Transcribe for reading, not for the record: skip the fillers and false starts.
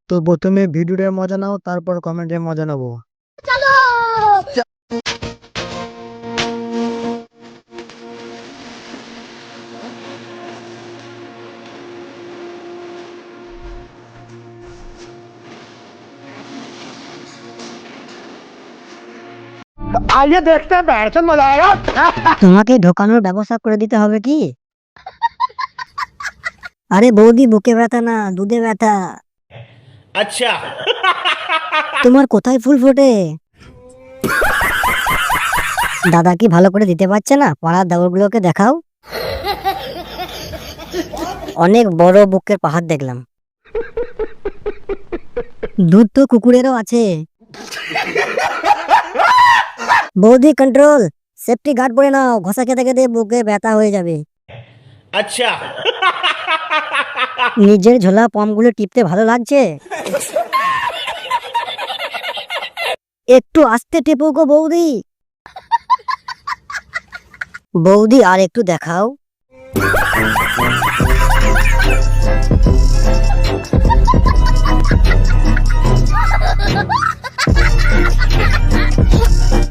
তো প্রথমে ভিডিওটার মজা নাও, তারপর কমেন্টের মজা নেবো। आइए देखते हैं बैठन मजा आएगा। তোমাকে ঢোকানোর ব্যবস্থা করে দিতে হবে কি? আরে বৌদি, বুকে ব্যথা না, দুধে ব্যথা। अच्छा তোমার কোথায় ফুল ফোটে? দাদা কি ভালো করে দিতে পারছে না? পাড়ার দেওরগুলোকে দেখাও। অনেক বড় বুকের পাহাড় দেখলাম। দুধ তো কুকুরেরও আছে। বৌদি কন্ট্রোল, সেফটি গার্ড পরে নাও, ঘষা খেতে খেতে বুকে ব্যথা হয়ে যাবে। अच्छा নিজের ঝোলা পমগুলো টিপতে ভালো লাগছে? একটু আস্তে টেপো গো বৌদি। বৌদি আর একটু দেখাও।